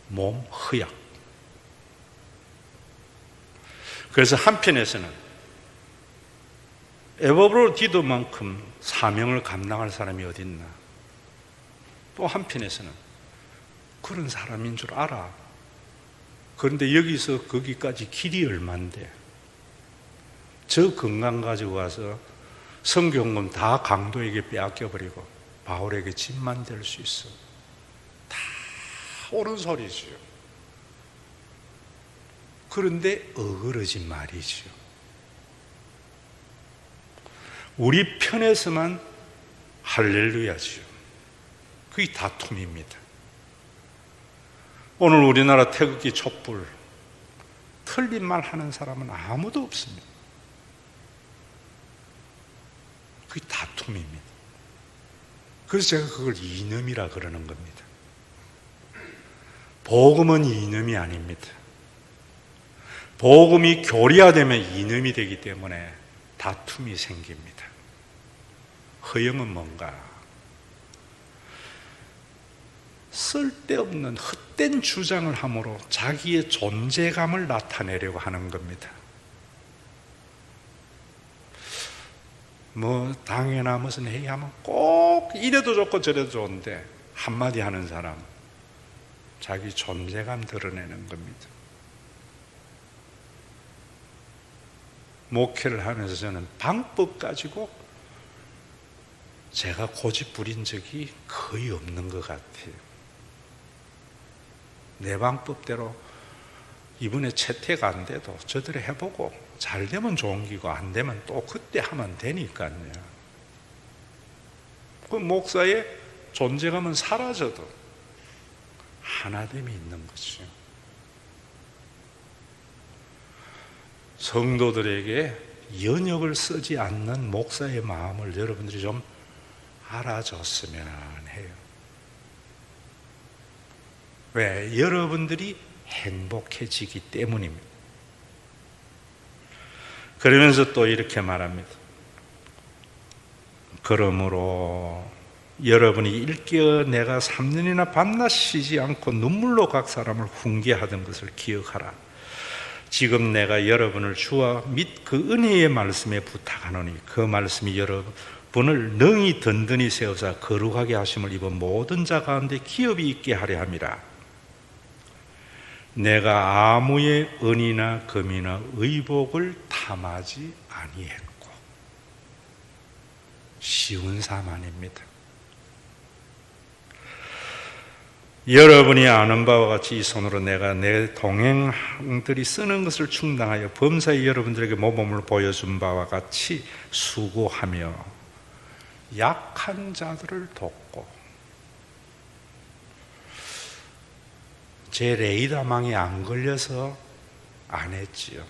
몸, 허약. 그래서 한편에서는 에바브로디도만큼 사명을 감당할 사람이 어디 있나? 또 한편에서는 그런 사람인 줄 알아. 그런데 여기서 거기까지 길이 얼만데 저 건강 가지고 와서 성경금 다 강도에게 빼앗겨버리고 바울에게 짐만 될 수 있어. 다 옳은 소리지요. 그런데 어그러진 말이지요. 우리 편에서만 할렐루야지요. 그게 다툼입니다. 오늘 우리나라 태극기 촛불 틀린 말 하는 사람은 아무도 없습니다. 그게 다툼입니다. 그래서 제가 그걸 이념이라 그러는 겁니다. 복음은 이념이 아닙니다. 복음이 교리화되면 이념이 되기 때문에 다툼이 생깁니다. 허영은 뭔가? 쓸데없는 헛된 주장을 함으로 자기의 존재감을 나타내려고 하는 겁니다. 뭐 당연하 무슨 회의하면 꼭 이래도 좋고 저래도 좋은데 한마디 하는 사람 자기 존재감 드러내는 겁니다. 목회를 하면서 저는 방법 가지고 제가 고집 부린 적이 거의 없는 것 같아요. 내 방법대로 이번에 채택 안 돼도 저대로 해보고 잘 되면 좋은 기고 안 되면 또 그때 하면 되니까요. 그 목사의 존재감은 사라져도 하나됨이 있는 거죠. 성도들에게 연역을 쓰지 않는 목사의 마음을 여러분들이 좀 알아줬으면 해요. 왜? 여러분들이 행복해지기 때문입니다. 그러면서 또 이렇게 말합니다. 그러므로 여러분이 일깨어 내가 3년이나 밤낮 쉬지 않고 눈물로 각 사람을 훈계하던 것을 기억하라. 지금 내가 여러분을 주와 및 그 은혜의 말씀에 부탁하노니 그 말씀이 여러분을 능히 든든히 세우사 거룩하게 하심을 입은 모든 자 가운데 기업이 있게 하려 함이라. 내가 아무의 은이나 금이나 의복을 탐하지 아니했고 쉬운 삶 아닙니다. 여러분이 아는 바와 같이 이 손으로 내가 내 동행들이 쓰는 것을 충당하여 범사에 여러분들에게 모범을 보여준 바와 같이 수고하며 약한 자들을 돕고, 제 레이더망에 안 걸려서 안 했지요.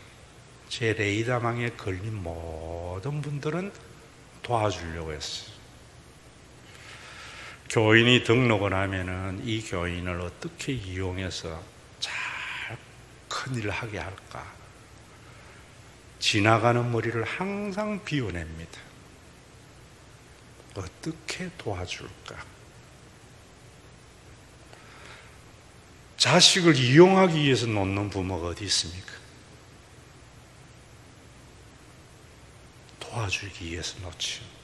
제 레이더망에 걸린 모든 분들은 도와주려고 했어요. 교인이 등록을 하면은 이 교인을 어떻게 이용해서 잘 큰일을 하게 할까? 지나가는 머리를 항상 비워냅니다. 어떻게 도와줄까? 자식을 이용하기 위해서 놓는 부모가 어디 있습니까? 도와주기 위해서 놓지요.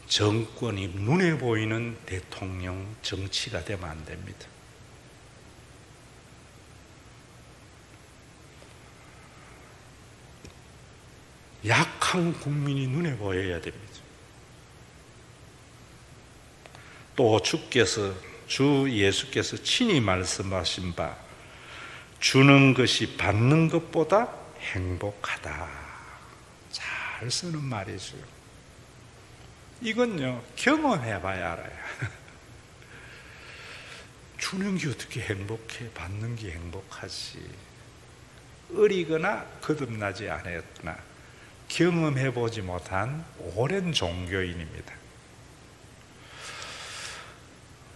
정권이 눈에 보이는 대통령 정치가 되면 안 됩니다. 약한 국민이 눈에 보여야 됩니다. 또 주 예수께서 친히 말씀하신 바, 주는 것이 받는 것보다 행복하다. 잘 쓰는 말이죠. 이건요, 경험해 봐야 알아요. 주는 게 어떻게 행복해? 받는 게 행복하지. 어리거나 거듭나지 않았거나 경험해 보지 못한 오랜 종교인입니다.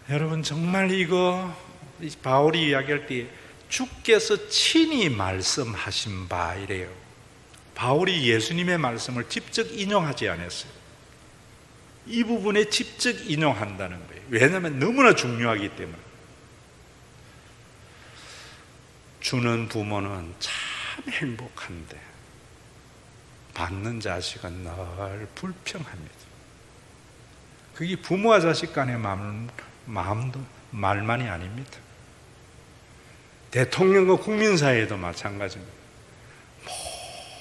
여러분, 정말 이거 바울이 이야기할 때 주께서 친히 말씀하신 바 이래요. 바울이 예수님의 말씀을 직접 인용하지 않았어요. 이 부분에 직접 인용한다는 거예요. 왜냐하면 너무나 중요하기 때문에. 주는 부모는 참 행복한데 받는 자식은 늘 불평합니다. 그게 부모와 자식 간의 마음도 말만이 아닙니다. 대통령과 국민 사이에도 마찬가지입니다.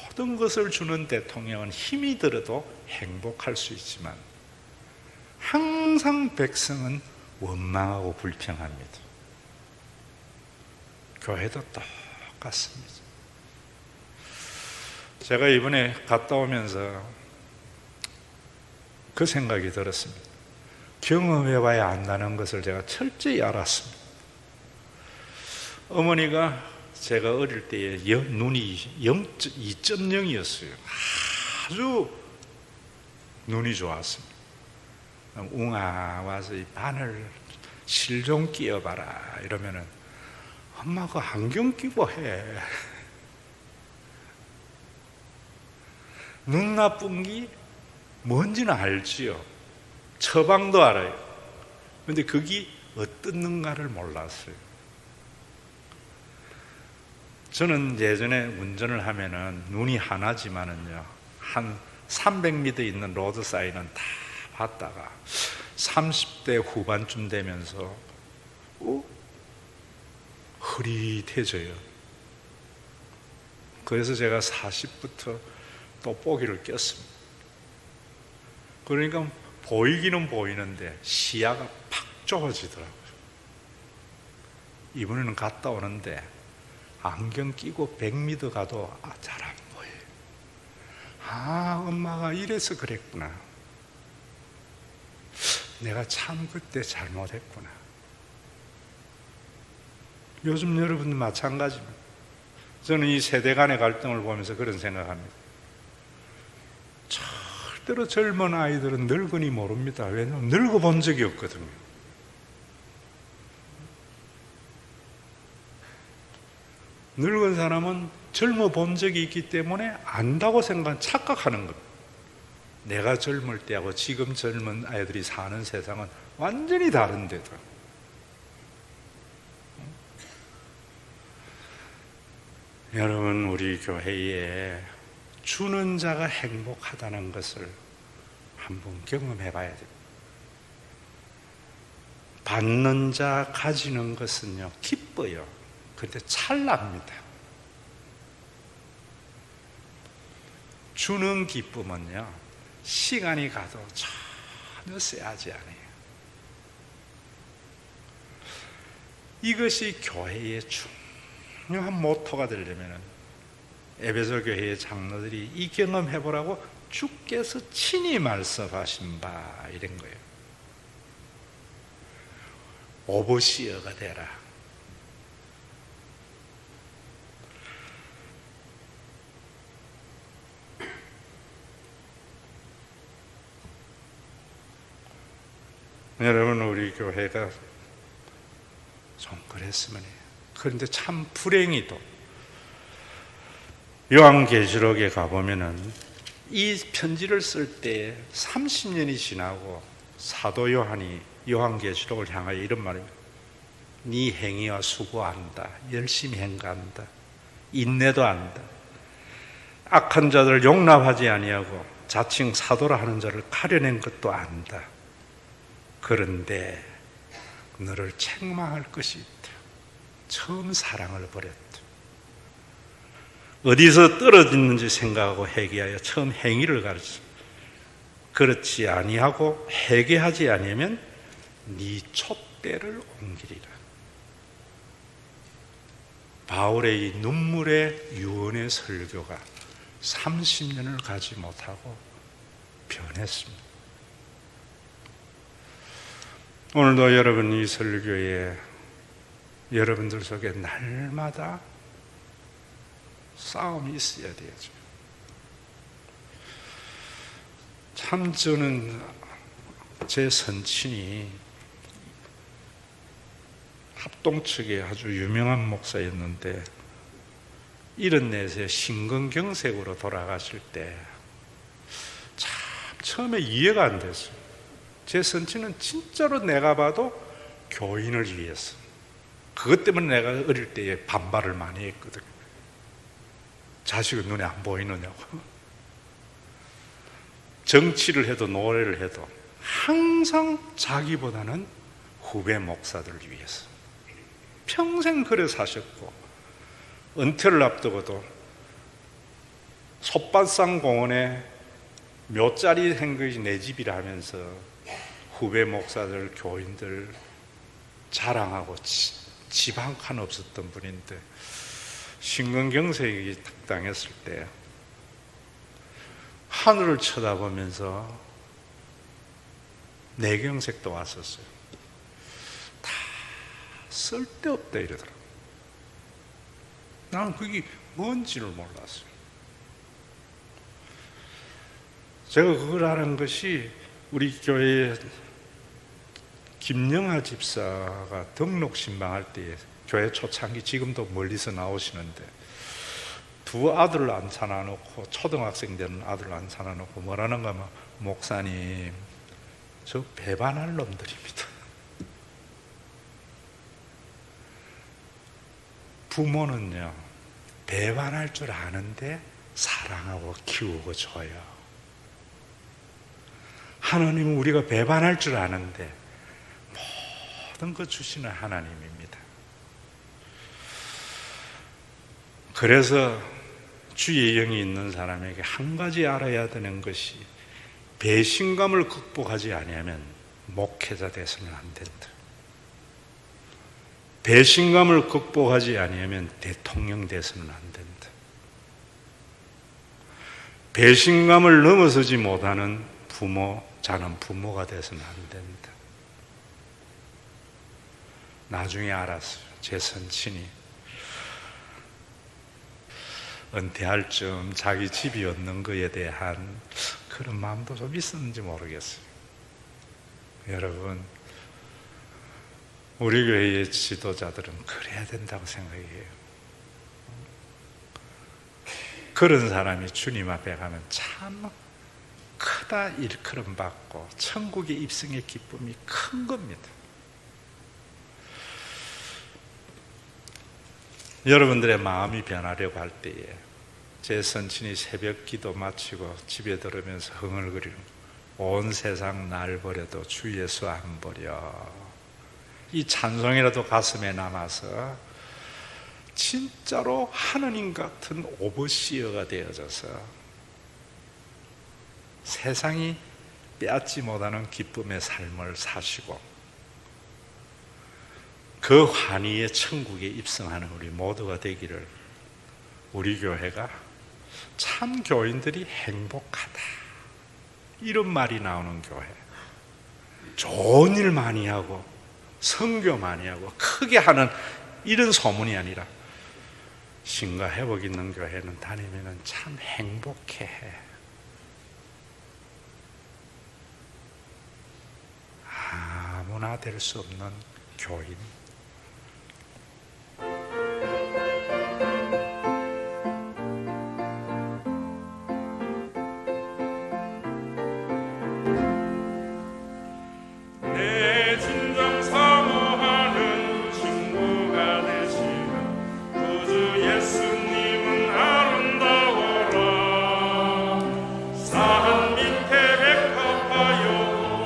모든 것을 주는 대통령은 힘이 들어도 행복할 수 있지만 항상 백성은 원망하고 불평합니다. 교회도 똑같습니다. 제가 이번에 갔다 오면서 그 생각이 들었습니다. 경험해봐야 안다는 것을 제가 철저히 알았습니다. 어머니가 제가 어릴 때에 눈이 2.0이었어요. 아주 눈이 좋았습니다. 웅아 와서 이 바늘 실 좀 끼워봐라 이러면은 엄마가 안경 끼고 해. 눈 나쁜 게 뭔지는 알지요. 처방도 알아요. 그런데 그게 어떤 눈가를 몰랐어요. 저는 예전에 운전을 하면은 눈이 하나지만은요, 한 300m 있는 로드 사인은 다 봤다가 30대 후반쯤 되면서 흐릿해져요. 그래서 제가 40부터 또 뽀기를 꼈습니다. 그러니까 보이기는 보이는데 시야가 팍 좁아지더라고요. 이번에는 갔다 오는데 안경 끼고 100m 가도 잘 안 보여요. 아, 엄마가 이래서 그랬구나. 내가 참 그때 잘못했구나. 요즘 여러분도 마찬가지입니다. 저는 이 세대 간의 갈등을 보면서 그런 생각합니다. 절대로 젊은 아이들은 늙은이 모릅니다. 왜냐하면 늙어본 적이 없거든요. 늙은 사람은 젊어 본 적이 있기 때문에 안다고 착각하는 겁니다. 내가 젊을 때하고 지금 젊은 아이들이 사는 세상은 완전히 다른데도. 여러분, 우리 교회에 주는 자가 행복하다는 것을 한번 경험해 봐야 됩니다. 받는 자 가지는 것은요, 기뻐요. 그런데 찰납니다. 주는 기쁨은요, 시간이 가도 전혀 쎄하지 않아요. 이것이 교회의 중요한 모토가 되려면 에베소 교회의 장로들이 이 경험해보라고 주께서 친히 말씀하신 바 이런 거예요. 오버시어가 되라. 여러분, 우리 교회가 좀 그랬으면 해요. 그런데 참 불행히도 요한계시록에 가보면은 이 편지를 쓸 때 30년이 지나고 사도 요한이 요한계시록을 향하여 이런 말입니다. 네 행위와 수고 안다. 열심히 행간다. 인내도 안다. 악한 자들 용납하지 아니하고 자칭 사도라 하는 자를 가려낸 것도 안다. 그런데 너를 책망할 것이 있다. 처음 사랑을 버렸다. 어디서 떨어졌는지 생각하고 회개하여 처음 행위를 가르쳐. 그렇지 아니하고 회개하지 아니하면 네 촛대를 옮기리라. 바울의 이 눈물의 유언의 설교가 30년을 가지 못하고 변했습니다. 오늘도 여러분 이 설교에 여러분들 속에 날마다 싸움이 있어야 되죠. 참 저는 제 선친이 합동 측에 아주 유명한 목사였는데 74세 심근경색으로 돌아가실 때 참 처음에 이해가 안 됐어요. 제 선친은 진짜로 내가 봐도 교인을 위해서, 그것 때문에 내가 어릴 때에 반발을 많이 했거든요. 자식은 눈에 안 보이느냐고. 정치를 해도 노래를 해도 항상 자기보다는 후배 목사들을 위해서 평생 그래 사셨고, 은퇴를 앞두고도 솥밭산 공원에 묘자리 한 것이 내 집이라 하면서 후배 목사들, 교인들 자랑하고 집 한 칸 없었던 분인데 심근경색이 당했을 때 하늘을 쳐다보면서 뇌경색도 왔었어요. 다 쓸데없다 이러더라고요. 나는 그게 뭔지를 몰랐어요. 제가 그걸 아는 것이 우리 교회에 김영하 집사가 등록 신방할 때 교회 초창기, 지금도 멀리서 나오시는데 두 아들을 앉혀놔놓고, 초등학생 되는 아들을 앉혀놔놓고 뭐라는가 하면, 목사님 저 배반할 놈들입니다. 부모는요 배반할 줄 아는데 사랑하고 키우고 줘요. 하나님은 우리가 배반할 줄 아는데 모든 것 주시는 하나님입니다. 그래서 주의 영이 있는 사람에게 한 가지 알아야 되는 것이, 배신감을 극복하지 아니하면 목회자 되서는 안 된다. 배신감을 극복하지 아니하면 대통령 되서는 안 된다. 배신감을 넘어서지 못하는 부모, 자는 부모가 되서는 안 된다. 나중에 알았어요. 제 선친이 은퇴할 쯤 자기 집이 없는 것에 대한 그런 마음도 좀 있었는지 모르겠어요. 여러분, 우리 교회의 지도자들은 그래야 된다고 생각해요. 그런 사람이 주님 앞에 가면 참 크다 일컬음 받고 천국에 입성의 기쁨이 큰 겁니다. 여러분들의 마음이 변하려고 할 때에 제 선친이 새벽 기도 마치고 집에 들으면서 흥얼거리는, 온 세상 날 버려도 주 예수 안 버려, 이 찬송이라도 가슴에 남아서 진짜로 하느님 같은 오버시어가 되어져서 세상이 빼앗지 못하는 기쁨의 삶을 사시고 그 환희의 천국에 입성하는 우리 모두가 되기를, 우리 교회가 참 교인들이 행복하다 이런 말이 나오는 교회, 좋은 일 많이 하고 선교 많이 하고 크게 하는 이런 소문이 아니라 신과 회복 있는 교회는 다니면 참 행복해. 아무나 될 수 없는 교인. 내 진정 사모하는 친구가 되시는 구주 예수님은 아름다워라. 산 밑에 백합하여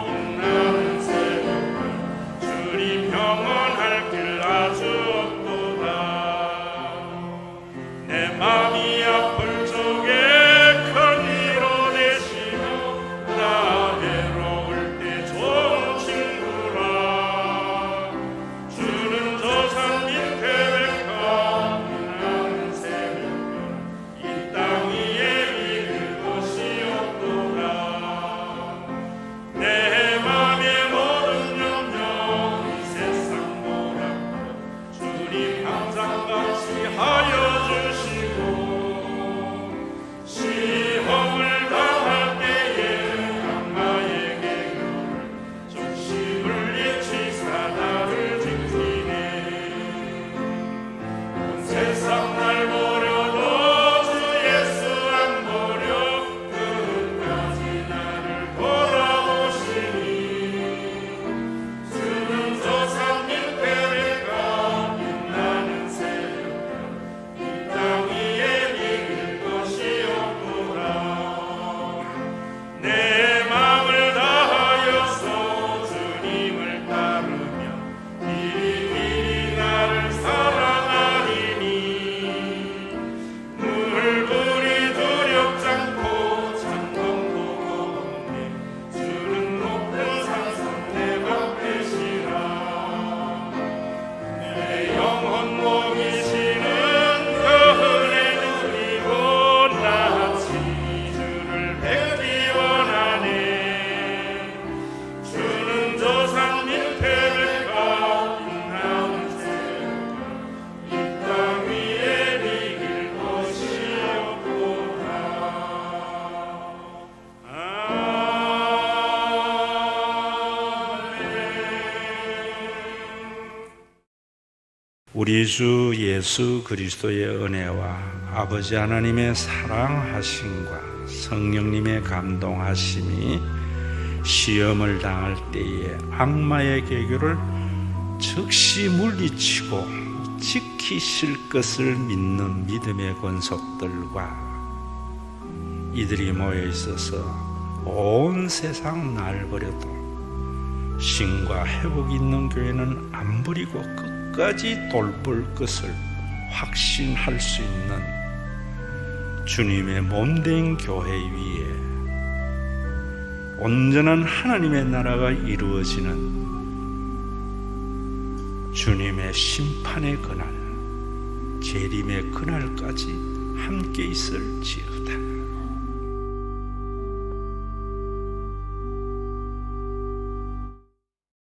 빛나는 새벽별, 주님 평안할 길 아주 없도다. 내 맘이 아플 적에 큰 위로 되시며 나 외로울 때 좋은 친구라. 주는 저 산 밑에 백합 빛나는 새벽별, 이 땅 위에 믿을 것이 없도다. 내 맘의 모든 염려 이 세상 보라 주님 항상 같이 하여 주시고, 시험을 당할 때에 악마의 계교를 즉시 물리치사 나를 지키네. 온 세상 날 버려도 주 예수 안 버려 끝까지 나를 돌아오시니. 주는 저 산 밑에 백합 빛나는 새벽별, 이 땅 위에 믿을 것이 없도다. 내 맘을 다하여서 주님을 따르며 길이 나를 사랑하리니. 물불이 두렵지 않고 창동도 고운데 주는 높은 산성 내 방패시라. 내 영혼 먹이시는 그 은혜 누리고 나같이 주를 뵙기 원하네. 주는 저 산 밑에 백합 빛나는 새벽별, 이 땅 위에 비길 것이 없도다. 우리 주 예수 그리스도의 은혜와 아버지 하나님의 사랑하심과 성령님의 감동하심이 시험을 당할 때에 악마의 계교를 즉시 물리치고 지키실 것을 믿는 믿음의 권속들과 이들이 모여 있어서 온 세상 날 버려도 신과 회복 있는 교회는 안 버리고 끝까지 돌볼 것을 확신할 수 있는 주님의 몸된 교회 위에 온전한 하나님의 나라가 이루어지는 주님의 심판의 그날, 재림의 그날까지 함께 있을지어다.